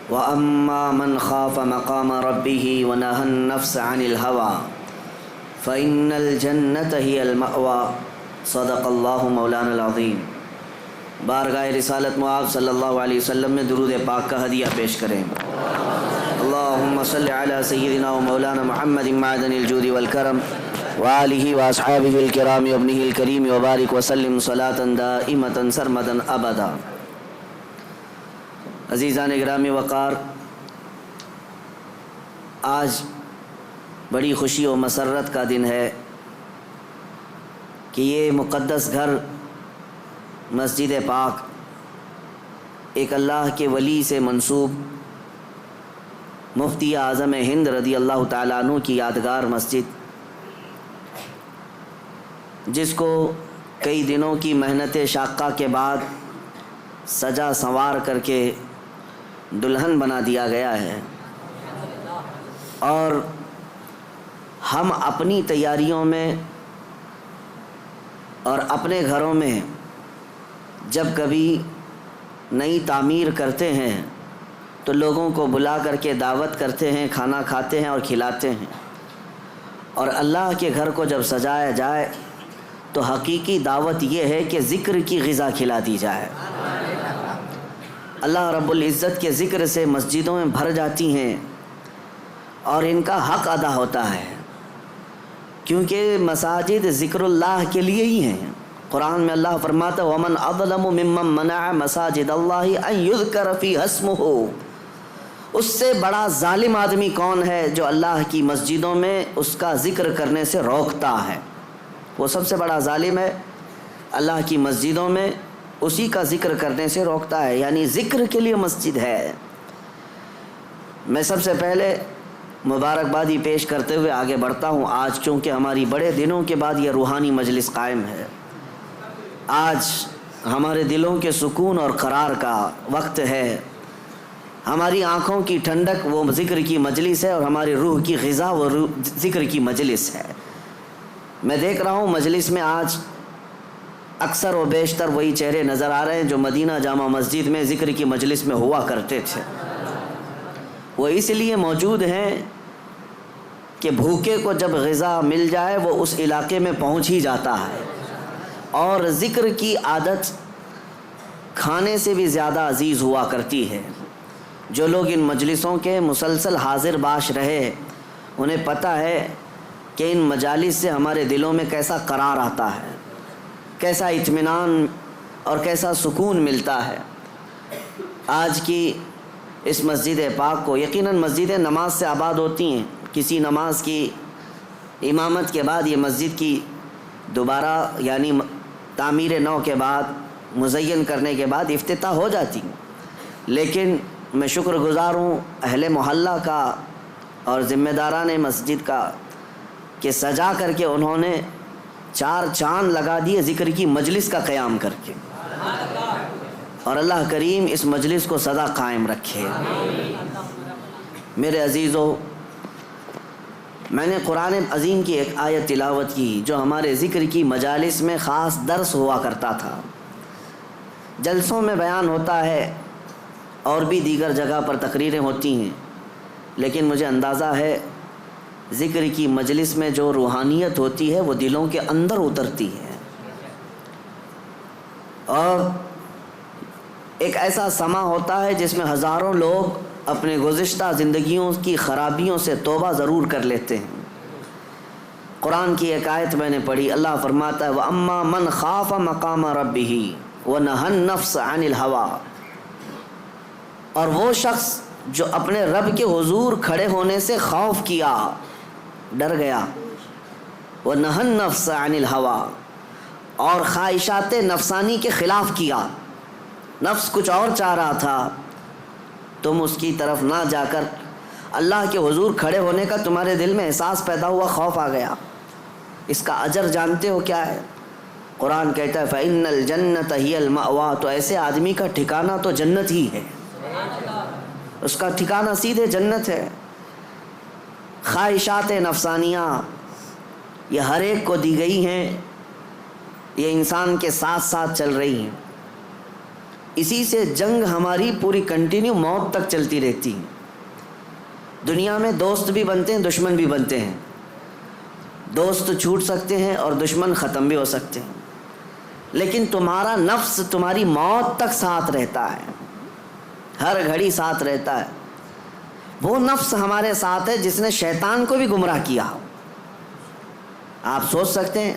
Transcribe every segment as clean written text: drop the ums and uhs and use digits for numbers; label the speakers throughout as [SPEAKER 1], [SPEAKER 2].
[SPEAKER 1] وَأَمَّا مَنْ خَافَ مَقَامَ رَبِّهِ وَنَهَى النَّفْسَ عَنِ الْهَوَى فَإِنَّ الْجَنَّةَ هِيَ الْمَأْوَى صدق اللہ مولانا العظیم۔ بارگاہ رسالت معاذ صلی اللہ علیہ وسلم میں درود پاک کا ہدیہ پیش کریں۔ اللہم صلی علی سیدنا و مولانا محمد معدن الجود والکرم وآلہ واصحابہ الکرام وابنہ الکریم وبارک وسلم صلاۃ دائمۃ سرمدا ابدا۔ عزیزان گرامی وقار، آج بڑی خوشی و مسرت کا دن ہے کہ یہ مقدس گھر مسجد پاک ایک اللہ کے ولی سے منسوب مفتی اعظم ہند رضی اللہ تعالیٰ عنہ کی یادگار مسجد، جس کو کئی دنوں کی محنت شاقہ کے بعد سجا سنوار کر کے دلہن بنا دیا گیا ہے، اور ہم اپنی تیاریوں میں اور اپنے گھروں میں جب کبھی نئی تعمیر کرتے ہیں تو لوگوں کو بلا کر کے دعوت کرتے ہیں، کھانا کھاتے ہیں اور کھلاتے ہیں، اور اللہ کے گھر کو جب سجایا جائے تو حقیقی دعوت یہ ہے کہ ذکر کی غذا کھلا دی جائے۔ اللہ رب العزت کے ذکر سے مسجدوں میں بھر جاتی ہیں اور ان کا حق ادا ہوتا ہے، کیونکہ مساجد ذکر اللہ کے لیے ہی ہیں۔ قرآن میں اللہ فرماتا ہے وَمَنْ أَظْلَمُ مِمَّنْ مَنَعَ مَسَاجِدَ اللَّهِ أَنْ يُذْكَرَ فِيهَا اسْمُهُ۔ اس سے بڑا ظالم آدمی کون ہے جو اللہ کی مسجدوں میں اس کا ذکر کرنے سے روکتا ہے؟ وہ سب سے بڑا ظالم ہے، اللہ کی مسجدوں میں اسی کا ذکر کرنے سے روکتا ہے، یعنی ذکر کے لیے مسجد ہے۔ میں سب سے پہلے مبارکبادی پیش کرتے ہوئے آگے بڑھتا ہوں، آج چونکہ ہماری بڑے دنوں کے بعد یہ روحانی مجلس قائم ہے، آج ہمارے دلوں کے سکون اور قرار کا وقت ہے، ہماری آنکھوں کی ٹھنڈک وہ ذکر کی مجلس ہے، اور ہماری روح کی غذا وہ ذکر کی مجلس ہے۔ میں دیکھ رہا ہوں مجلس میں آج اکثر و بیشتر وہی چہرے نظر آ رہے ہیں جو مدینہ جامع مسجد میں ذکر کی مجلس میں ہوا کرتے تھے۔ وہ اس لیے موجود ہیں کہ بھوکے کو جب غذا مل جائے وہ اس علاقے میں پہنچ ہی جاتا ہے، اور ذکر کی عادت کھانے سے بھی زیادہ عزیز ہوا کرتی ہے۔ جو لوگ ان مجلسوں کے مسلسل حاضر باش رہے انہیں پتہ ہے کہ ان مجالس سے ہمارے دلوں میں کیسا قرار آتا ہے، کیسا اطمینان اور کیسا سکون ملتا ہے۔ آج کی اس مسجد پاک کو، یقیناً مسجدیں نماز سے آباد ہوتی ہیں، کسی نماز کی امامت کے بعد یہ مسجد کی دوبارہ یعنی تعمیر نو کے بعد مزین کرنے کے بعد افتتاح ہو جاتی، لیکن میں شکر گزار ہوں اہل محلہ کا اور ذمہ داران مسجد کا کہ سجا کر کے انہوں نے 4 چاند لگا دیے ذکر کی مجلس کا قیام کر کے، اور اللہ کریم اس مجلس کو سدا قائم رکھے۔ میرے عزیزو، میں نے قرآن عظیم کی ایک آیت تلاوت کی جو ہمارے ذکر کی مجالس میں خاص درس ہوا کرتا تھا، جلسوں میں بیان ہوتا ہے اور بھی دیگر جگہ پر تقریریں ہوتی ہیں، لیکن مجھے اندازہ ہے ذکر کی مجلس میں جو روحانیت ہوتی ہے وہ دلوں کے اندر اترتی ہے، اور ایک ایسا سما ہوتا ہے جس میں ہزاروں لوگ اپنے گزشتہ زندگیوں کی خرابیوں سے توبہ ضرور کر لیتے ہیں۔ قرآن کی ایک آیت میں نے پڑھی، اللہ فرماتا ہے وَأَمَّا مَنْ خَافَ مَقَامَ رَبِّهِ وَنَهَى النَّفْسَ عَنِ الْهَوَى، اور وہ شخص جو اپنے رب کے حضور کھڑے ہونے سے خوف کیا، ڈر گیا، وَنَهَى النَّفْسَ عَنِ الْهَوَى، اور خواہشات نفسانی کے خلاف کیا، نفس کچھ اور چاہ رہا تھا، تم اس کی طرف نہ جا کر اللہ کے حضور کھڑے ہونے کا تمہارے دل میں احساس پیدا ہوا، خوف آ گیا۔ اس کا اجر جانتے ہو کیا ہے؟ قرآن کہتا ہے فَإِنَّ الْجَنَّةَ هِيَ الْمَأْوَى، تو ایسے آدمی کا ٹھکانہ تو جنت ہی ہے، اس کا ٹھکانہ سیدھے جنت ہے۔ خواہشات نفسانیہ یہ ہر ایک کو دی گئی ہیں، یہ انسان کے ساتھ ساتھ چل رہی ہیں۔ اسی سے جنگ ہماری پوری کنٹینیو موت تک چلتی رہتی ہے. دنیا میں دوست بھی بنتے ہیں, دشمن بھی بنتے ہیں. دوست چھوٹ سکتے ہیں اور دشمن ختم بھی ہو سکتے ہیں, لیکن تمہارا نفس تمہاری موت تک ساتھ رہتا ہے, ہر گھڑی ساتھ رہتا ہے. وہ نفس ہمارے ساتھ ہے جس نے شیطان کو بھی گمراہ کیا. آپ سوچ سکتے ہیں,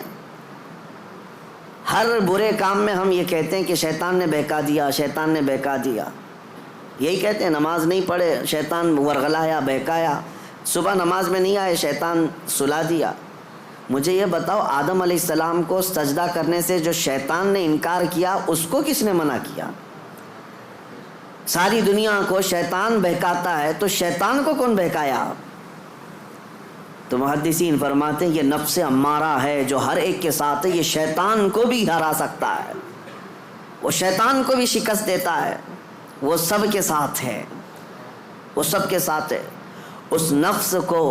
[SPEAKER 1] ہر برے کام میں ہم یہ کہتے ہیں کہ شیطان نے بہکا دیا, شیطان نے بہکا دیا. یہی کہتے ہیں, نماز نہیں پڑھے شیطان ورغلایا, بہکایا. صبح نماز میں نہیں آئے شیطان سلا دیا. مجھے یہ بتاؤ, آدم علیہ السلام کو سجدہ کرنے سے جو شیطان نے انکار کیا, اس کو کس نے منع کیا؟ ساری دنیا کو شیطان بہکاتا ہے, تو شیطان کو کون بہکایا؟ تو محدثین فرماتے ہیں یہ نفس امارہ ہے جو ہر ایک کے ساتھ ہے, یہ شیطان کو بھی ہرا سکتا ہے, وہ شیطان کو بھی شکست دیتا ہے. وہ سب کے ساتھ ہے, وہ سب کے ساتھ ہے. اس نفس کو,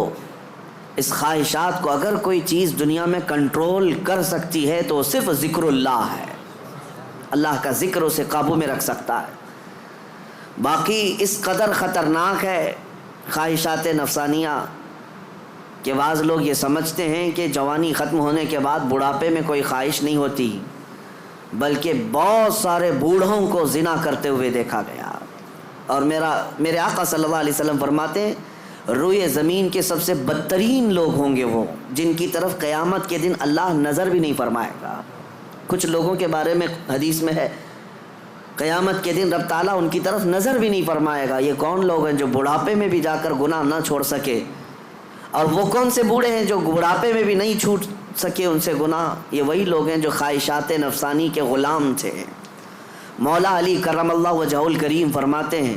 [SPEAKER 1] اس خواہشات کو اگر کوئی چیز دنیا میں کنٹرول کر سکتی ہے تو وہ صرف ذکر اللہ ہے. اللہ کا ذکر اسے قابو میں رکھ سکتا ہے. باقی اس قدر خطرناک ہے خواہشات نفسانیہ کہ بعض لوگ یہ سمجھتے ہیں کہ جوانی ختم ہونے کے بعد بڑھاپے میں کوئی خواہش نہیں ہوتی, بلکہ بہت سارے بوڑھوں کو زنا کرتے ہوئے دیکھا گیا. اور میرے آقا صلی اللہ علیہ وسلم فرماتے ہیں روئے زمین کے سب سے بدترین لوگ ہوں گے وہ جن کی طرف قیامت کے دن اللہ نظر بھی نہیں فرمائے گا. کچھ لوگوں کے بارے میں حدیث میں ہے قیامت کے دن رب تعالیٰ ان کی طرف نظر بھی نہیں فرمائے گا. یہ کون لوگ ہیں جو بڑھاپے میں بھی جا کر گناہ نہ چھوڑ سکے؟ اور وہ کون سے بوڑھے ہیں جو بڑھاپے میں بھی نہیں چھوٹ سکے ان سے گناہ؟ یہ وہی لوگ ہیں جو خواہشات نفسانی کے غلام تھے. مولا علی کرم اللہ وجہہ الکریم فرماتے ہیں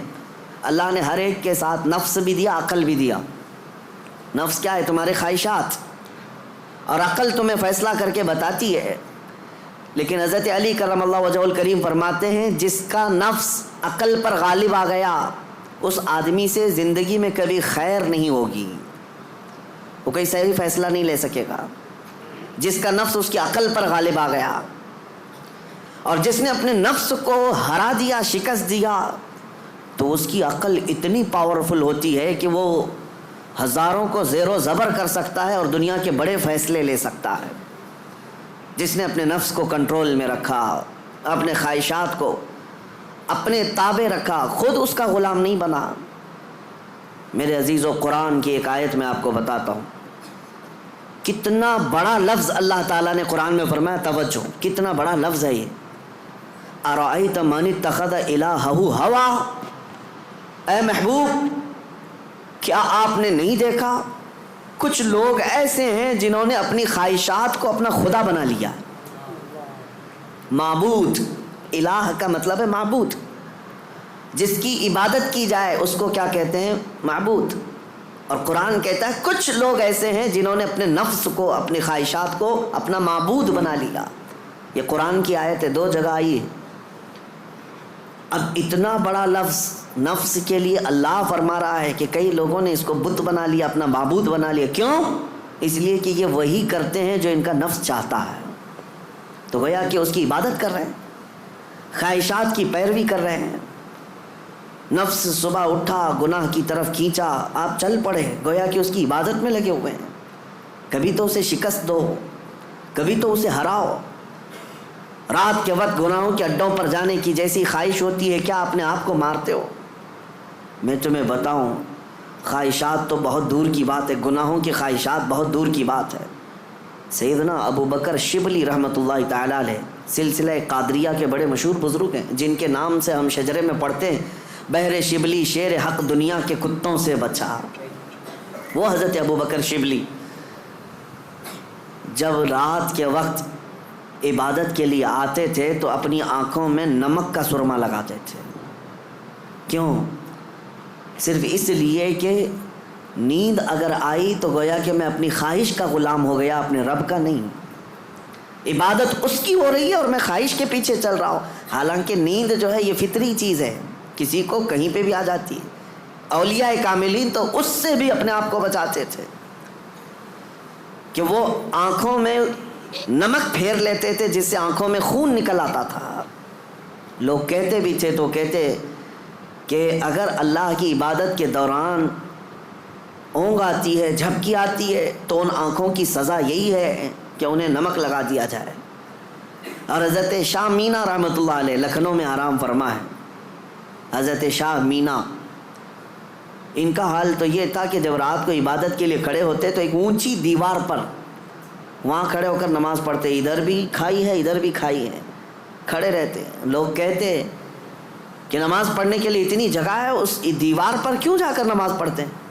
[SPEAKER 1] اللہ نے ہر ایک کے ساتھ نفس بھی دیا, عقل بھی دیا. نفس کیا ہے؟ تمہارے خواہشات, اور عقل تمہیں فیصلہ کر کے بتاتی ہے. لیکن حضرت علی کرم اللہ وجہہ الکریم فرماتے ہیں جس کا نفس عقل پر غالب آ گیا اس آدمی سے زندگی میں کبھی خیر نہیں ہوگی, وہ کوئی صحیح فیصلہ نہیں لے سکے گا. جس کا نفس اس کی عقل پر غالب آ گیا, اور جس نے اپنے نفس کو ہرا دیا, شکست دیا, تو اس کی عقل اتنی پاورفل ہوتی ہے کہ وہ ہزاروں کو زیر و زبر کر سکتا ہے اور دنیا کے بڑے فیصلے لے سکتا ہے. جس نے اپنے نفس کو کنٹرول میں رکھا, اپنے خواہشات کو اپنے تابع رکھا, خود اس کا غلام نہیں بنا. میرے عزیزو, قرآن کی ایک آیت میں آپ کو بتاتا ہوں, کتنا بڑا لفظ اللہ تعالیٰ نے قرآن میں فرمایا. توجہ, کتنا بڑا لفظ ہے یہ. ارأیت من اتخذ الہہ ہوا, اے محبوب کیا آپ نے نہیں دیکھا کچھ لوگ ایسے ہیں جنہوں نے اپنی خواہشات کو اپنا خدا بنا لیا. معبود, الہ کا مطلب ہے معبود, جس کی عبادت کی جائے اس کو کیا کہتے ہیں؟ معبود. اور قرآن کہتا ہے کچھ لوگ ایسے ہیں جنہوں نے اپنے نفس کو, اپنی خواہشات کو اپنا معبود بنا لیا. یہ قرآن کی آیت ہے, 2 جگہ آئی ہے. اب اتنا بڑا لفظ نفس کے لیے اللہ فرما رہا ہے کہ کئی لوگوں نے اس کو بت بنا لیا, اپنا معبود بنا لیا. کیوں؟ اس لیے کہ یہ وہی کرتے ہیں جو ان کا نفس چاہتا ہے. تو گویا کہ اس کی عبادت کر رہے ہیں, خواہشات کی پیروی کر رہے ہیں. نفس صبح اٹھا, گناہ کی طرف کھینچا, آپ چل پڑے, گویا کہ اس کی عبادت میں لگے ہوئے ہیں. کبھی تو اسے شکست دو, کبھی تو اسے ہراؤ. رات کے وقت گناہوں کے اڈوں پر جانے کی جیسی خواہش ہوتی ہے, کیا اپنے آپ کو مارتے ہو؟ میں تمہیں بتاؤں, خواہشات تو بہت دور کی بات ہے, گناہوں کی خواہشات بہت دور کی بات ہے. سیدنا ابو بکر شبلی رحمۃ اللہ تعالیٰ علیہ سلسلہ قادریہ کے بڑے مشہور بزرگ ہیں, جن کے نام سے ہم شجرے میں پڑھتے ہیں بہر شبلی شیر حق دنیا کے کتوں سے بچا. وہ حضرت ابو بکر شبلی جب رات کے وقت عبادت کے لیے آتے تھے تو اپنی آنکھوں میں نمک کا سرما لگاتے تھے. کیوں؟ صرف اس لیے کہ نیند اگر آئی تو گویا کہ میں اپنی خواہش کا غلام ہو گیا, اپنے رب کا نہیں. عبادت اس کی ہو رہی ہے اور میں خواہش کے پیچھے چل رہا ہوں. حالانکہ نیند جو ہے یہ فطری چیز ہے, کسی کو کہیں پہ بھی آ جاتی ہے. اولیاء کاملین تو اس سے بھی اپنے آپ کو بچاتے تھے کہ وہ آنکھوں میں نمک پھیر لیتے تھے جس سے آنکھوں میں خون نکل آتا تھا. لوگ کہتے بھی تھے تو کہتے کہ اگر اللہ کی عبادت کے دوران اونگ آتی ہے، جھپکی آتی ہے، تو ان آنکھوں کی سزا یہی ہے کہ انہیں نمک لگا دیا جائے۔ اور حضرت شاہ مینا رحمۃ اللہ علیہ لکھنؤ میں آرام فرما ہے، حضرت شاہ مینا، ان کا حال تو یہ تھا کہ جب رات کو عبادت کے لیے کھڑے ہوتے تو ایک اونچی دیوار پر وہاں کھڑے ہو کر نماز پڑھتے، ادھر بھی کھائی ہے ادھر بھی کھائی ہے، کھڑے رہتے۔ لوگ کہتے کہ نماز پڑھنے کے لیے اتنی جگہ ہے، اس دیوار پر کیوں جا کر نماز پڑھتے ہیں؟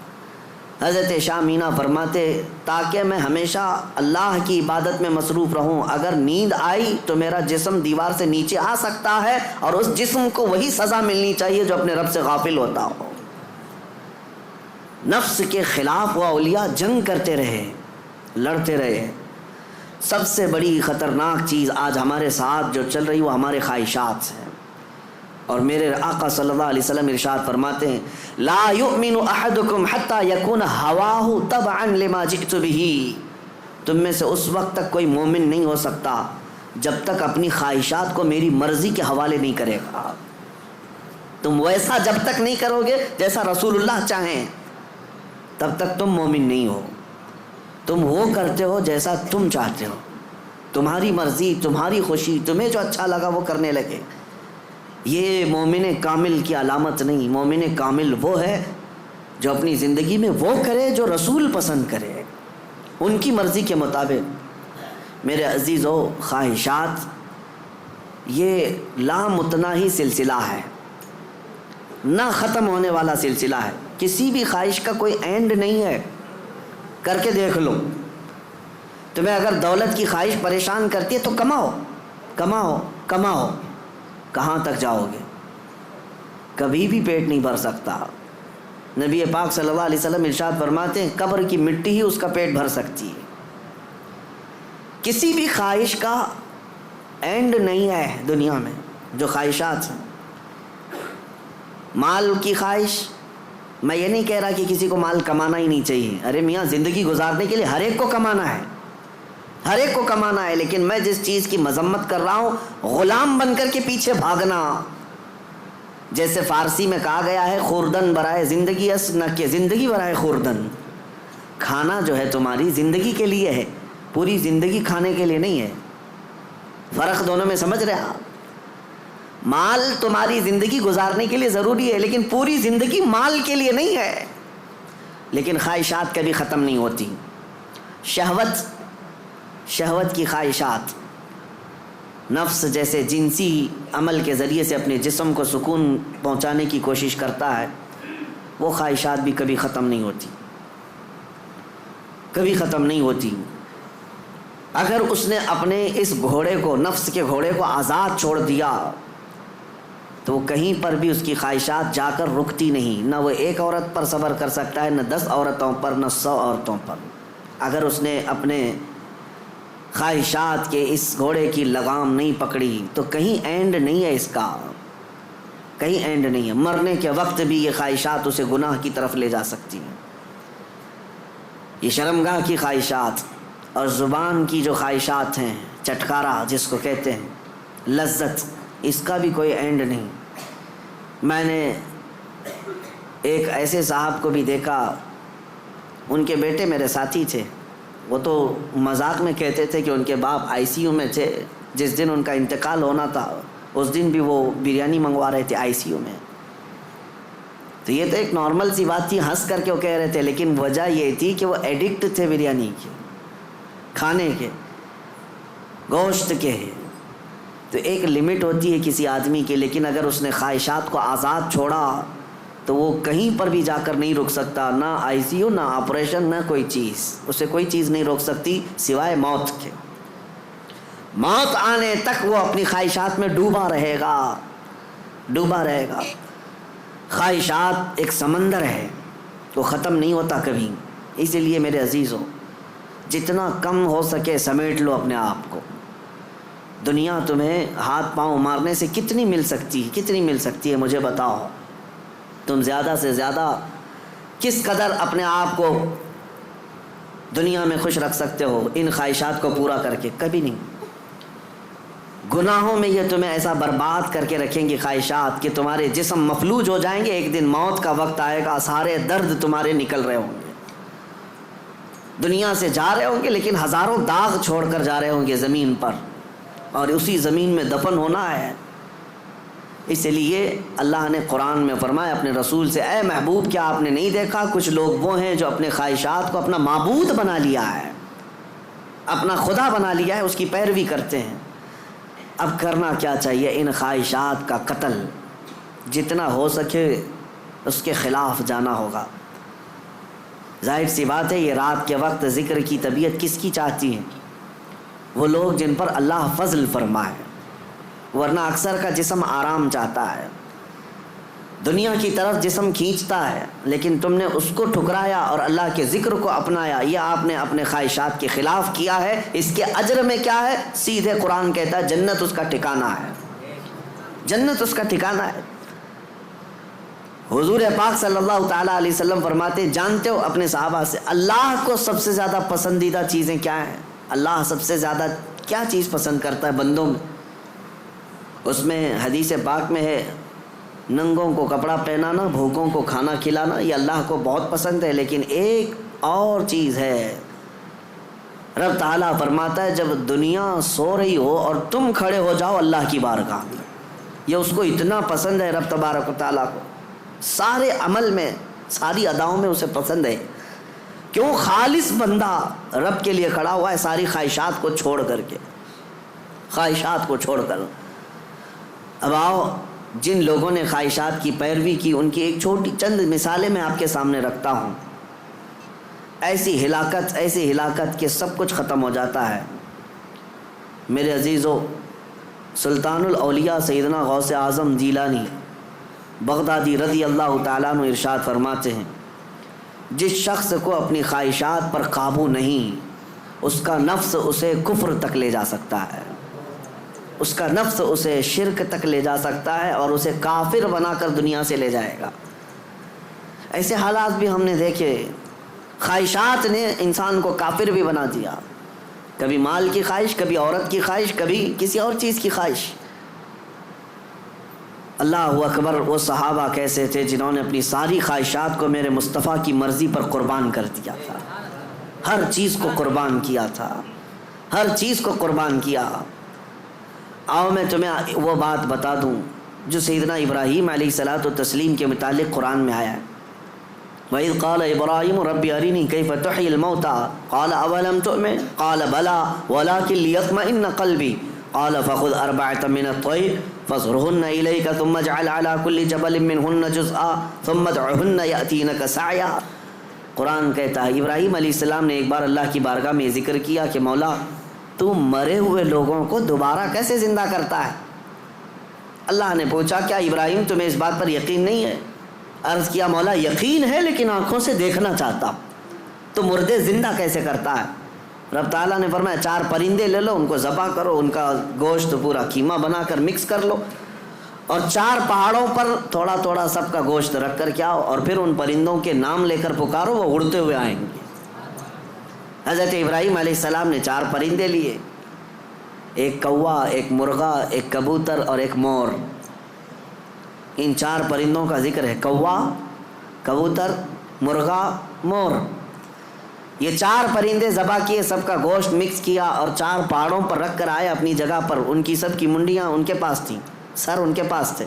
[SPEAKER 1] حضرت شاہ مینا فرماتے تاکہ میں ہمیشہ اللہ کی عبادت میں مصروف رہوں، اگر نیند آئی تو میرا جسم دیوار سے نیچے آ سکتا ہے اور اس جسم کو وہی سزا ملنی چاہیے جو اپنے رب سے غافل ہوتا ہو۔ نفس کے خلاف وہ اولیاء جنگ کرتے رہے، لڑتے رہے۔ سب سے بڑی خطرناک چیز آج ہمارے ساتھ جو چل رہی وہ ہمارے خواہشات سے ہے، اور میرے آقا صلی اللہ علیہ وسلم ارشاد فرماتے ہیں لا یؤمن احدکم حتی یکون ہواہ تبعا لما جئت بہ، تم میں سے اس وقت تک کوئی مومن نہیں ہو سکتا جب تک اپنی خواہشات کو میری مرضی کے حوالے نہیں کرے گا۔ تم ویسا جب تک نہیں کرو گے جیسا رسول اللہ چاہیں تب تک تم مومن نہیں ہو۔ تم وہ کرتے ہو جیسا تم چاہتے ہو، تمہاری مرضی، تمہاری خوشی، تمہیں جو اچھا لگا وہ کرنے لگے۔ یہ مومن کامل کی علامت نہیں۔ مومن کامل وہ ہے جو اپنی زندگی میں وہ کرے جو رسول پسند کرے، ان کی مرضی کے مطابق۔ میرے عزیزو، خواہشات یہ لامتناہی سلسلہ ہے، نہ ختم ہونے والا سلسلہ ہے۔ کسی بھی خواہش کا کوئی اینڈ نہیں ہے، کر کے دیکھ لو۔ تمہیں اگر دولت کی خواہش پریشان کرتی ہے تو کماؤ کماؤ کماؤ، کہاں تک جاؤ گے؟ کبھی بھی پیٹ نہیں بھر سکتا۔ نبی پاک صلی اللہ علیہ وسلم ارشاد فرماتے ہیں قبر کی مٹی ہی اس کا پیٹ بھر سکتی ہے۔ کسی بھی خواہش کا اینڈ نہیں ہے دنیا میں، جو خواہشات ہیں۔ مال کی خواہش، میں یہ نہیں کہہ رہا کہ کسی کو مال کمانا ہی نہیں چاہیے، ارے میاں زندگی گزارنے کے لیے ہر ایک کو کمانا ہے، ہر ایک کو کمانا ہے، لیکن میں جس چیز کی مذمت کر رہا ہوں غلام بن کر کے پیچھے بھاگنا۔ جیسے فارسی میں کہا گیا ہے خوردن برائے زندگی اس نہ کہ زندگی برائے خوردن۔ کھانا جو ہے تمہاری زندگی کے لیے ہے، پوری زندگی کھانے کے لیے نہیں ہے۔ فرق دونوں میں سمجھ رہے آپ؟ مال تمہاری زندگی گزارنے کے لیے ضروری ہے، لیکن پوری زندگی مال کے لیے نہیں ہے۔ لیکن خواہشات کبھی ختم نہیں ہوتی۔ شہوت کی خواہشات، نفس جیسے جنسی عمل کے ذریعے سے اپنے جسم کو سکون پہنچانے کی کوشش کرتا ہے، وہ خواہشات بھی کبھی ختم نہیں ہوتی، کبھی ختم نہیں ہوتی۔ اگر اس نے اپنے اس گھوڑے کو، نفس کے گھوڑے کو آزاد چھوڑ دیا تو کہیں پر بھی اس کی خواہشات جا کر رکتی نہیں۔ نہ وہ ایک عورت پر صبر کر سکتا ہے، نہ 10 عورتوں پر، نہ 100 عورتوں پر۔ اگر اس نے اپنے خواہشات کے اس گھوڑے کی لگام نہیں پکڑی تو کہیں اینڈ نہیں ہے اس کا، کہیں اینڈ نہیں ہے۔ مرنے کے وقت بھی یہ خواہشات اسے گناہ کی طرف لے جا سکتی ہیں۔ یہ شرمگاہ کی خواہشات اور زبان کی جو خواہشات ہیں، چٹکارا جس کو کہتے ہیں، لذت، اس کا بھی کوئی اینڈ نہیں۔ میں نے ایک ایسے صاحب کو بھی دیکھا، ان کے بیٹے میرے ساتھی تھے، وہ تو مذاق میں کہتے تھے کہ ان کے باپ ICU میں تھے۔ جس دن ان کا انتقال ہونا تھا اس دن بھی وہ بریانی منگوا رہے تھے ICU میں۔ تو یہ تو ایک نارمل سی بات تھی، ہنس کر کے وہ کہہ رہے تھے، لیکن وجہ یہ تھی کہ وہ ایڈکٹ تھے بریانی کے، کھانے کے، گوشت کے۔ تو ایک لمٹ ہوتی ہے کسی آدمی کی، لیکن اگر اس نے خواہشات کو آزاد چھوڑا تو وہ کہیں پر بھی جا کر نہیں رک سکتا، نہ ICU، نہ آپریشن، نہ کوئی چیز، اسے کوئی چیز نہیں روک سکتی سوائے موت کے۔ موت آنے تک وہ اپنی خواہشات میں ڈوبا رہے گا، ڈوبا رہے گا۔ خواہشات ایک سمندر ہے، وہ ختم نہیں ہوتا کبھی۔ اسی لیے میرے عزیزو، جتنا کم ہو سکے سمیٹ لو اپنے آپ کو۔ دنیا تمہیں ہاتھ پاؤں مارنے سے کتنی مل سکتی ہے، کتنی مل سکتی ہے، مجھے بتاؤ۔ تم زیادہ سے زیادہ کس قدر اپنے آپ کو دنیا میں خوش رکھ سکتے ہو ان خواہشات کو پورا کر کے؟ کبھی نہیں۔ گناہوں میں یہ تمہیں ایسا برباد کر کے رکھیں گی خواہشات کہ تمہارے جسم مفلوج ہو جائیں گے. ایک دن موت کا وقت آئے گا, سارے درد تمہارے نکل رہے ہوں گے, دنیا سے جا رہے ہوں گے لیکن ہزاروں داغ چھوڑ کر جا رہے ہوں گے زمین پر, اور اسی زمین میں دفن ہونا ہے. اس لیے اللہ نے قرآن میں فرمایا اپنے رسول سے, اے محبوب کیا آپ نے نہیں دیکھا کچھ لوگ وہ ہیں جو اپنے خواہشات کو اپنا معبود بنا لیا ہے, اپنا خدا بنا لیا ہے, اس کی پیروی کرتے ہیں. اب کرنا کیا چاہیے؟ ان خواہشات کا قتل جتنا ہو سکے اس کے خلاف جانا ہوگا. ظاہر سی بات ہے یہ رات کے وقت ذکر کی طبیعت کس کی چاہتی ہے؟ وہ لوگ جن پر اللہ فضل فرمائے, ورنہ اکثر کا جسم آرام چاہتا ہے, دنیا کی طرف جسم کھینچتا ہے, لیکن تم نے اس کو ٹھکرایا اور اللہ کے ذکر کو اپنایا. یہ آپ نے اپنے خواہشات کے خلاف کیا ہے. اس کے اجر میں کیا ہے؟ سیدھے قرآن کہتا ہے جنت اس کا ٹھکانہ ہے, جنت اس کا ٹھکانہ ہے. حضور پاک صلی اللہ تعالیٰ علیہ وسلم فرماتے جانتے ہو اپنے صحابہ سے اللہ کو سب سے زیادہ پسندیدہ چیزیں کیا ہیں؟ اللہ سب سے زیادہ کیا چیز پسند کرتا ہے بندوں میں؟ اس میں حدیث پاک میں ہے ننگوں کو کپڑا پہنانا, بھوکوں کو کھانا کھلانا, یہ اللہ کو بہت پسند ہے. لیکن ایک اور چیز ہے, رب تعالیٰ فرماتا ہے جب دنیا سو رہی ہو اور تم کھڑے ہو جاؤ اللہ کی بارگاہ میں, یہ اس کو اتنا پسند ہے رب تبارک و تعالیٰ کو. سارے عمل میں ساری اداؤں میں اسے پسند ہے. کیوں؟ خالص بندہ رب کے لیے کھڑا ہوا ہے, ساری خواہشات کو چھوڑ کر کے, خواہشات کو چھوڑ کر. اب آؤ جن لوگوں نے خواہشات کی پیروی کی ان کی ایک چھوٹی چند مثالیں میں آپ کے سامنے رکھتا ہوں. ایسی ہلاکت کہ سب کچھ ختم ہو جاتا ہے. میرے عزیزو, سلطان الاولیاء سیدنا غوث اعظم جیلانی بغدادی رضی اللہ تعالیٰ عنہ ارشاد فرماتے ہیں جس شخص کو اپنی خواہشات پر قابو نہیں اس کا نفس اسے کفر تک لے جا سکتا ہے, اس کا نفس اسے شرک تک لے جا سکتا ہے اور اسے کافر بنا کر دنیا سے لے جائے گا. ایسے حالات بھی ہم نے دیکھے, خواہشات نے انسان کو کافر بھی بنا دیا. کبھی مال کی خواہش, کبھی عورت کی خواہش, کبھی کسی اور چیز کی خواہش. اللہ اکبر, وہ صحابہ کیسے تھے جنہوں نے اپنی ساری خواہشات کو میرے مصطفیٰ کی مرضی پر قربان کر دیا تھا, ہر چیز کو قربان کیا تھا, ہر چیز کو قربان کیا. آؤ میں تمہیں وہ بات بتا دوں جو سیدنا ابراہیم علیہ الصلوۃ والتسلیم کے متعلق قرآن میں آیا ہے. وَإِذْ قَالَ إِبْرَاهِيمُ رَبِّ أَرِنِي كَيْفَ تُحْيِي الْمَوْتَى قَالَ أَوَلَمْ تُؤْمِنْ قَالَ بَلَىٰ وَلَٰكِنْ لِيَطْمَئِنَّ قَلْبِي قال فخذ أربعة من الطير فاصرهن إليك ثم اجعل على كل جبل منهن جزءا ثم ادعهن يأتينك سعيا. قرآن کہتا ہے ابراہیم علیہ السلام نے ایک بار اللہ کی بارگاہ میں ذکر کیا کہ مولا تو مرے ہوئے لوگوں کو دوبارہ کیسے زندہ کرتا ہے؟ اللہ نے پوچھا کیا ابراہیم تمہیں اس بات پر یقین نہیں ہے؟ عرض کیا مولا یقین ہے لیکن آنکھوں سے دیکھنا چاہتا ہوں, تو مردے زندہ کیسے کرتا ہے؟ رب تعالیٰ نے فرمایا 4 پرندے لے لو, ان کو ذبح کرو, ان کا گوشت پورا قیمہ بنا کر مکس کر لو, اور 4 پہاڑوں پر تھوڑا تھوڑا سب کا گوشت رکھ کر کے آؤ, اور پھر ان پرندوں کے نام لے کر پکارو, وہ اڑتے ہوئے آئیں گے. حضرت ابراہیم علیہ السلام نے 4 پرندے لیے, ایک کوا, ایک مرغا, ایک کبوتر اور ایک مور. ان 4 پرندوں کا ذکر ہے, کوا, کبوتر, مرغا, مور. یہ 4 پرندے ذبح کیے, سب کا گوشت مکس کیا اور 4 پہاڑوں پر رکھ کر آئے اپنی جگہ پر. ان کی سب کی منڈیاں ان کے پاس تھیں, سر ان کے پاس تھے.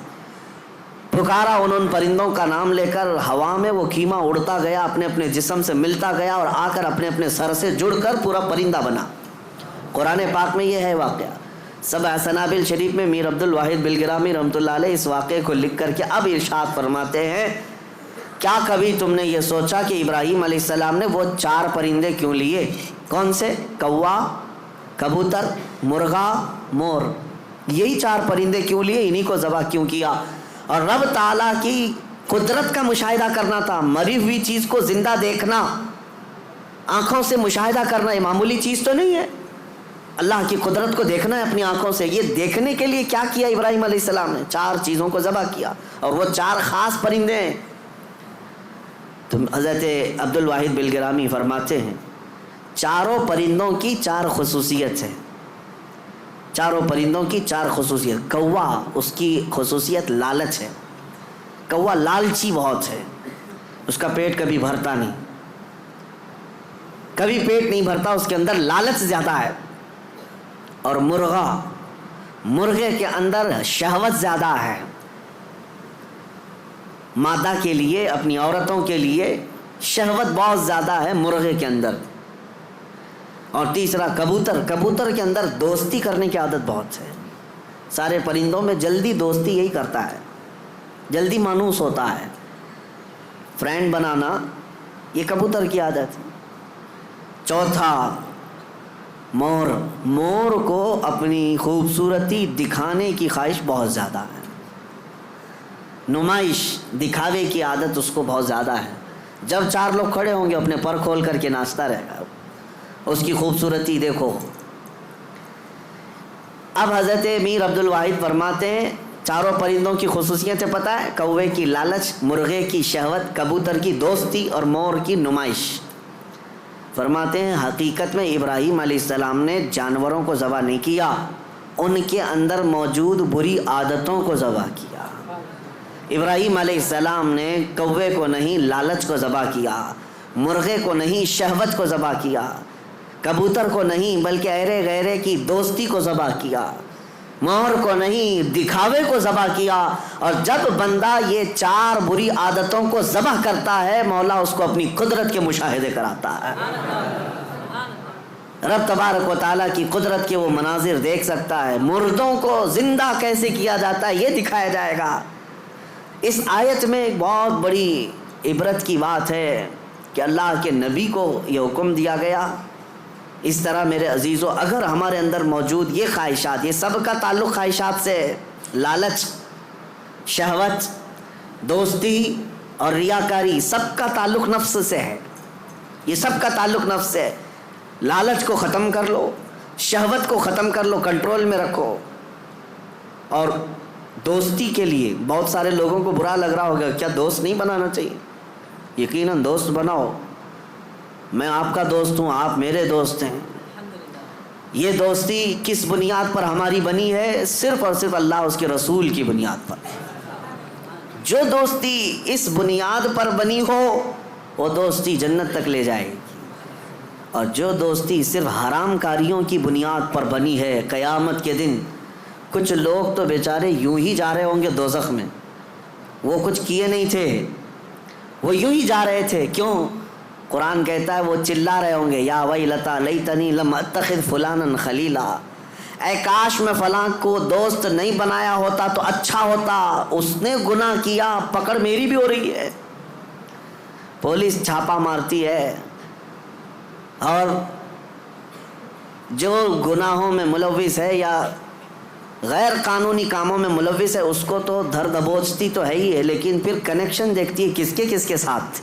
[SPEAKER 1] پکارا ان پرندوں کا نام لے کر, ہوا میں وہ قیمہ اڑتا گیا, اپنے اپنے جسم سے ملتا گیا اور آ کر اپنے اپنے سر سے جڑ کر پورا پرندہ بنا. قرآن پاک میں یہ ہے واقعہ. سبع سنابل شریف میں میر عبد الواحد بلگرامی رحمۃ اللہ علیہ اس واقعے کو لکھ کر کے اب ارشاد فرماتے ہیں کیا کبھی تم نے یہ سوچا کہ ابراہیم علیہ السلام نے وہ 4 پرندے کیوں لیے؟ کون سے؟ کوا, کبوتر, مرغا, مور. یہی 4 پرندے کیوں لیے, انہی کو ذبح کیوں کیا؟ اور رب تعالیٰ کی قدرت کا مشاہدہ کرنا تھا. مری ہوئی چیز کو زندہ دیکھنا, آنکھوں سے مشاہدہ کرنا, یہ معمولی چیز تو نہیں ہے. اللہ کی قدرت کو دیکھنا ہے اپنی آنکھوں سے. یہ دیکھنے کے لیے کیا کیا ابراہیم علیہ السلام نے؟ 4 چیزوں کو ذبح کیا, اور وہ 4 خاص پرندے ہیں. تو حضرت عبد الواحد بلگرامی فرماتے ہیں 4 پرندوں کی 4 خصوصیت ہے. چاروں پرندوں کی چار خصوصیت. کوا اس کی خصوصیت لالچ ہے. کوا لالچی بہت ہے, اس کا پیٹ کبھی بھرتا نہیں, کبھی پیٹ نہیں بھرتا, اس کے اندر لالچ زیادہ ہے. اور مرغے کے اندر شہوت زیادہ ہے, مادہ کے لیے, اپنی عورتوں کے لیے شہوت بہت زیادہ ہے مرغے کے اندر. اور تیسرا کبوتر کے اندر دوستی کرنے کی عادت بہت ہے. سارے پرندوں میں جلدی دوستی یہی کرتا ہے, جلدی مانوس ہوتا ہے, فرینڈ بنانا یہ کبوتر کی عادت ہے. چوتھا مور کو اپنی خوبصورتی دکھانے کی خواہش بہت زیادہ ہے, نمائش دکھاوے کی عادت اس کو بہت زیادہ ہے. جب چار لوگ کھڑے ہوں گے اپنے پر کھول کر کے ناچتا رہے گا, اس کی خوبصورتی دیکھو. اب حضرت میر عبد الواحد فرماتے ہیں چاروں پرندوں کی خصوصیتیں پتہ ہے, کوے کی لالچ, مرغے کی شہوت, کبوتر کی دوستی اور مور کی نمائش. فرماتے ہیں حقیقت میں ابراہیم علیہ السلام نے جانوروں کو ذبح نہیں کیا, ان کے اندر موجود بری عادتوں کو ذبح کیا. ابراہیم علیہ السلام نے کوے کو نہیں لالچ کو ذبح کیا, مرغے کو نہیں شہوت کو ذبح کیا, کبوتر کو نہیں بلکہ ایرے غیرے کی دوستی کو ذبح کیا, مور کو نہیں دکھاوے کو ذبح کیا. اور جب بندہ یہ چار بری عادتوں کو ذبح کرتا ہے مولا اس کو اپنی قدرت کے مشاہدے کراتا ہے. رب تبارک و تعالیٰ کی قدرت کے وہ مناظر دیکھ سکتا ہے. مردوں کو زندہ کیسے کیا جاتا ہے یہ دکھایا جائے گا. اس آیت میں ایک بہت بڑی عبرت کی بات ہے کہ اللہ کے نبی کو یہ حکم دیا گیا. اس طرح میرے عزیزو اگر ہمارے اندر موجود یہ خواہشات, یہ سب کا تعلق خواہشات سے, لالچ, شہوت, دوستی اور ریاکاری, سب کا تعلق نفس سے ہے. یہ سب کا تعلق نفس سے ہے. لالچ کو ختم کر لو, شہوت کو ختم کر لو, کنٹرول میں رکھو. اور دوستی کے لیے بہت سارے لوگوں کو برا لگ رہا ہوگا, کیا دوست نہیں بنانا چاہیے؟ یقیناً دوست بناؤ. میں آپ کا دوست ہوں, آپ میرے دوست ہیں. یہ دوستی کس بنیاد پر ہماری بنی ہے؟ صرف اور صرف اللہ اس کے رسول کی بنیاد پر. جو دوستی اس بنیاد پر بنی ہو وہ دوستی جنت تک لے جائے گی, اور جو دوستی صرف حرام کاریوں کی بنیاد پر بنی ہے قیامت کے دن کچھ لوگ تو بیچارے یوں ہی جا رہے ہوں گے دوزخ میں. وہ کچھ کیے نہیں تھے, وہ یوں ہی جا رہے تھے. کیوں؟ قرآن کہتا ہے وہ چلا رہے ہوں گے یا ویلتا لیتنی لم اتخذ فلانا خلیلا, اے کاش میں فلاں کو دوست نہیں بنایا ہوتا تو اچھا ہوتا, اس نے گناہ کیا, پکڑ میری بھی ہو رہی ہے, پولیس چھاپا مارتی ہے, اور جو گناہوں میں ملوث ہے یا غیر قانونی کاموں میں ملوث ہے اس کو تو دھر دبوچتی تو ہے ہی ہے, لیکن پھر کنیکشن دیکھتی ہے کس کے ساتھ,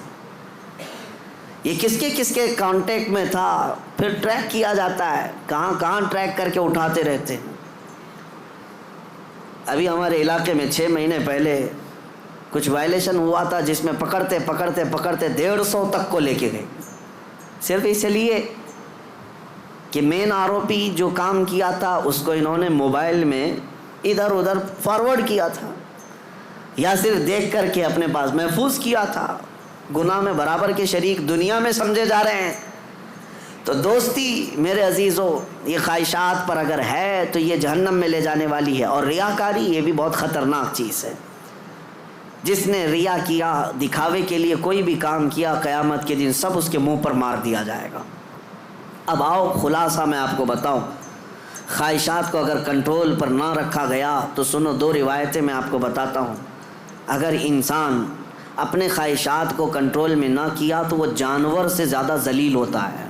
[SPEAKER 1] یہ کس کے کانٹیکٹ میں تھا, پھر ٹریک کیا جاتا ہے, کہاں ٹریک کر کے اٹھاتے رہتے ہیں. ابھی ہمارے علاقے میں 6 مہینے پہلے کچھ وائلیشن ہوا تھا جس میں پکڑتے 150 تک کو لے کے گئے, صرف اس لیے کہ مین آروپی جو کام کیا تھا اس کو انہوں نے موبائل میں ادھر ادھر فارورڈ کیا تھا, یا صرف دیکھ کر کے اپنے پاس محفوظ کیا تھا. گناہ میں برابر کے شریک دنیا میں سمجھے جا رہے ہیں. تو دوستی میرے عزیزو یہ خواہشات پر اگر ہے تو یہ جہنم میں لے جانے والی ہے. اور ریاکاری یہ بھی بہت خطرناک چیز ہے. جس نے ریا کیا, دکھاوے کے لیے کوئی بھی کام کیا, قیامت کے دن سب اس کے منہ پر مار دیا جائے گا. اب آؤ خلاصہ میں آپ کو بتاؤں, خواہشات کو اگر کنٹرول پر نہ رکھا گیا تو سنو 2 روایتیں میں آپ کو بتاتا ہوں. اگر انسان اپنے خواہشات کو کنٹرول میں نہ کیا تو وہ جانور سے زیادہ ذلیل ہوتا ہے.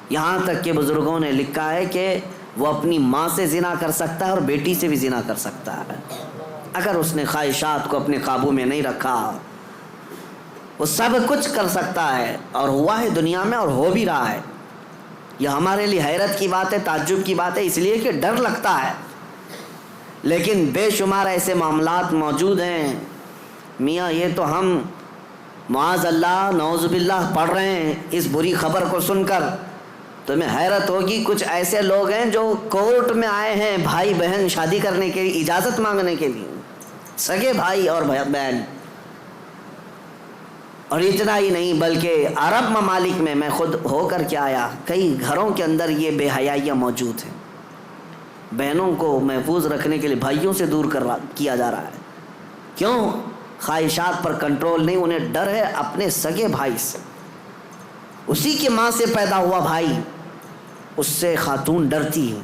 [SPEAKER 1] یہاں تک کہ بزرگوں نے لکھا ہے کہ وہ اپنی ماں سے زنا کر سکتا ہے اور بیٹی سے بھی زنا کر سکتا ہے اگر اس نے خواہشات کو اپنے قابو میں نہیں رکھا. وہ سب کچھ کر سکتا ہے, اور ہوا ہے دنیا میں اور ہو بھی رہا ہے. یہ ہمارے لیے حیرت کی بات ہے, تعجب کی بات ہے, اس لیے کہ ڈر لگتا ہے, لیکن بے شمار ایسے معاملات موجود ہیں. میاں یہ تو ہم معاذ اللہ نعوذ باللہ پڑھ رہے ہیں, اس بری خبر کو سن کر تمہیں حیرت ہوگی کچھ ایسے لوگ ہیں جو کورٹ میں آئے ہیں بھائی بہن شادی کرنے کے لیے، اجازت مانگنے کے لیے، سگے بھائی اور بہن. اور اتنا ہی نہیں بلکہ عرب ممالک میں خود ہو کر کے آیا، کئی گھروں کے اندر یہ بے حیائیاں موجود ہیں. بہنوں کو محفوظ رکھنے کے لیے بھائیوں سے دور کیا جا رہا ہے. کیوں؟ خواہشات پر کنٹرول نہیں، انہیں ڈر ہے اپنے سگے بھائی سے. اسی کی ماں سے پیدا ہوا بھائی، اس سے خاتون ڈرتی ہے.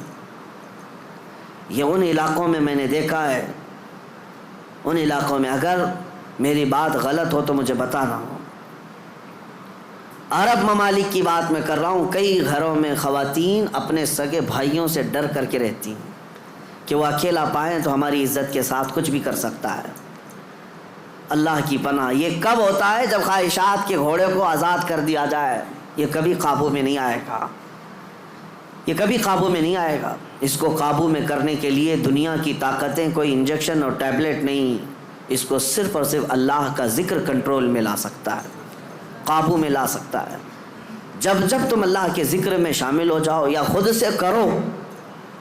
[SPEAKER 1] یہ ان علاقوں میں نے دیکھا ہے، ان علاقوں میں اگر میری بات غلط ہو تو مجھے بتانا. عرب ممالک کی بات میں کر رہا ہوں. کئی گھروں میں خواتین اپنے سگے بھائیوں سے ڈر کر کے رہتی ہیں کہ وہ اکیلا پائیں تو ہماری عزت کے ساتھ کچھ بھی کر سکتا ہے. اللہ کی پناہ. یہ کب ہوتا ہے؟ جب خواہشات کے گھوڑے کو آزاد کر دیا جائے. یہ کبھی قابو میں نہیں آئے گا، یہ کبھی قابو میں نہیں آئے گا. اس کو قابو میں کرنے کے لیے دنیا کی طاقتیں، کوئی انجیکشن اور ٹیبلٹ نہیں، اس کو صرف اور صرف اللہ کا ذکر کنٹرول میں لا سکتا ہے، قابو میں لا سکتا ہے. جب تم اللہ کے ذکر میں شامل ہو جاؤ یا خود سے کرو،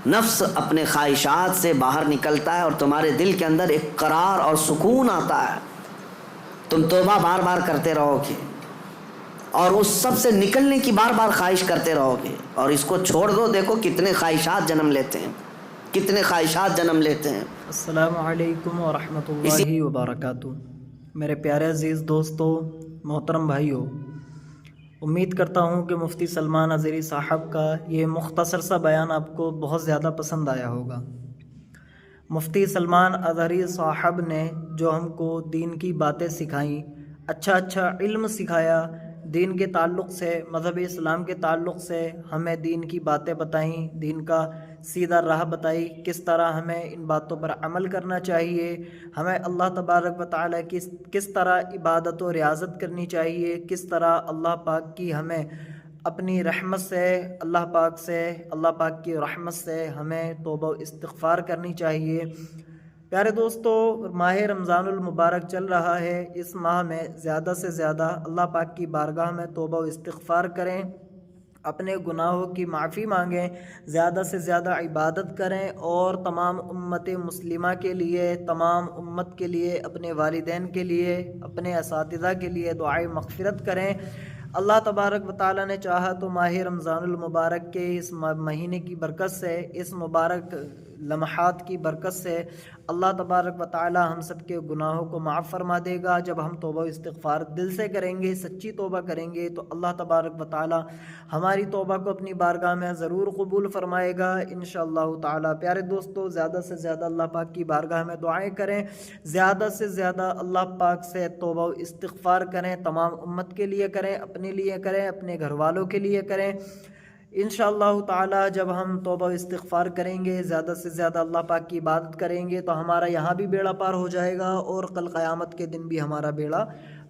[SPEAKER 1] نفس اپنے خواہشات سے باہر نکلتا ہے اور تمہارے دل کے اندر ایک قرار اور سکون آتا ہے. تم توبہ بار بار کرتے رہو گے اور اس سب سے نکلنے کی بار بار خواہش کرتے رہو گے. اور اس کو چھوڑ دو، دیکھو کتنے خواہشات جنم لیتے ہیں، کتنے خواہشات جنم لیتے ہیں.
[SPEAKER 2] السلام علیکم ورحمۃ اللہ وبرکاتہ. میرے پیارے عزیز دوستو، محترم بھائیو، امید کرتا ہوں کہ مفتی سلمان اظہری صاحب کا یہ مختصر سا بیان آپ کو بہت زیادہ پسند آیا ہوگا. مفتی سلمان اظہری صاحب نے جو ہم کو دین کی باتیں سکھائیں، اچھا علم سکھایا، دین کے تعلق سے، مذہب اسلام کے تعلق سے ہمیں دین کی باتیں بتائیں، دین کا سیدھا راہ بتائی، کس طرح ہمیں ان باتوں پر عمل کرنا چاہیے، ہمیں اللہ تبارک و تعالیٰ کی کس طرح عبادت و ریاضت کرنی چاہیے، کس طرح اللہ پاک کی ہمیں اپنی رحمت سے، اللہ پاک کی رحمت سے ہمیں توبہ و استغفار کرنی چاہیے. پیارے دوستو، ماہ رمضان المبارک چل رہا ہے. اس ماہ میں زیادہ سے زیادہ اللہ پاک کی بارگاہ میں توبہ و استغفار کریں، اپنے گناہوں کی معافی مانگیں، زیادہ سے زیادہ عبادت کریں، اور تمام امت مسلمہ کے لیے، تمام امت کے لیے، اپنے والدین کے لیے، اپنے اساتذہ کے لیے دعائے مغفرت کریں. اللہ تبارک و تعالیٰ نے چاہا تو ماہ رمضان المبارک کے اس مہینے کی برکت سے، اس مبارک لمحات کی برکت سے اللہ تبارک و تعالیٰ ہم سب کے گناہوں کو معاف فرما دے گا. جب ہم توبہ و استغفار دل سے کریں گے، سچی توبہ کریں گے، تو اللہ تبارک و تعالیٰ ہماری توبہ کو اپنی بارگاہ میں ضرور قبول فرمائے گا انشاءاللہ تعالیٰ. پیارے دوستو، زیادہ سے زیادہ اللہ پاک کی بارگاہ میں دعائیں کریں، زیادہ سے زیادہ اللہ پاک سے توبہ و استغفار کریں. تمام امت کے لیے کریں، اپنے لیے کریں، اپنے گھر والوں کے لیے کریں. انشاءاللہ تعالی جب ہم توبہ و استغفار کریں گے، زیادہ سے زیادہ اللہ پاک کی عبادت کریں گے، تو ہمارا یہاں بھی بیڑا پار ہو جائے گا اور کل قیامت کے دن بھی ہمارا بیڑا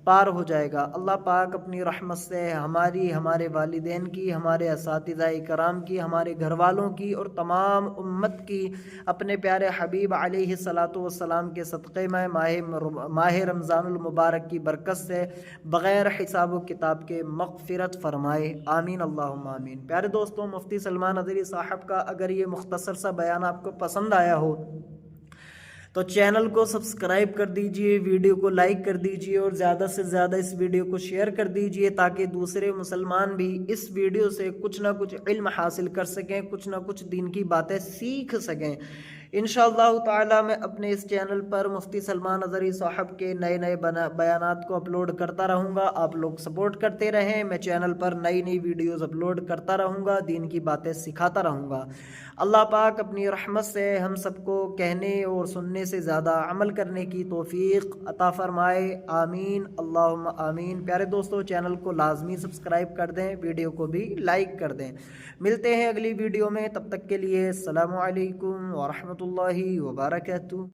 [SPEAKER 2] پار ہو جائے گا. اللہ پاک اپنی رحمت سے ہمارے والدین کی، ہمارے اساتذہ کرام کی، ہمارے گھر والوں کی اور تمام امت کی اپنے پیارے حبیب علیہ الصلاۃ والسلام کے صدقے میں ماہ رمضان المبارک کی برکت سے بغیر حساب و کتاب کے مغفرت فرمائے. آمین اللہم آمین. پیارے دوستوں، مفتی سلمان اظہری صاحب کا اگر یہ مختصر سا بیان آپ کو پسند آیا ہو تو چینل کو سبسکرائب کر دیجئے، ویڈیو کو لائک کر دیجئے اور زیادہ سے زیادہ اس ویڈیو کو شیئر کر دیجئے تاکہ دوسرے مسلمان بھی اس ویڈیو سے کچھ نہ کچھ علم حاصل کر سکیں، کچھ نہ کچھ دین کی باتیں سیکھ سکیں. انشاءاللہ تعالی میں اپنے اس چینل پر مفتی سلمان اظہری صاحب کے نئے بیانات کو اپلوڈ کرتا رہوں گا. آپ لوگ سپورٹ کرتے رہیں. میں چینل پر نئی ویڈیوز اپلوڈ کرتا رہوں گا، دین کی باتیں سکھاتا رہوں گا. اللہ پاک اپنی رحمت سے ہم سب کو کہنے اور سننے سے زیادہ عمل کرنے کی توفیق عطا فرمائے. آمین اللہم آمین. پیارے دوستو، چینل کو لازمی سبسکرائب کر دیں، ویڈیو کو بھی لائک کر دیں. ملتے ہیں اگلی ویڈیو میں، تب تک کے لیے السلام علیکم ورحمۃ اللہ وبرکاتہ.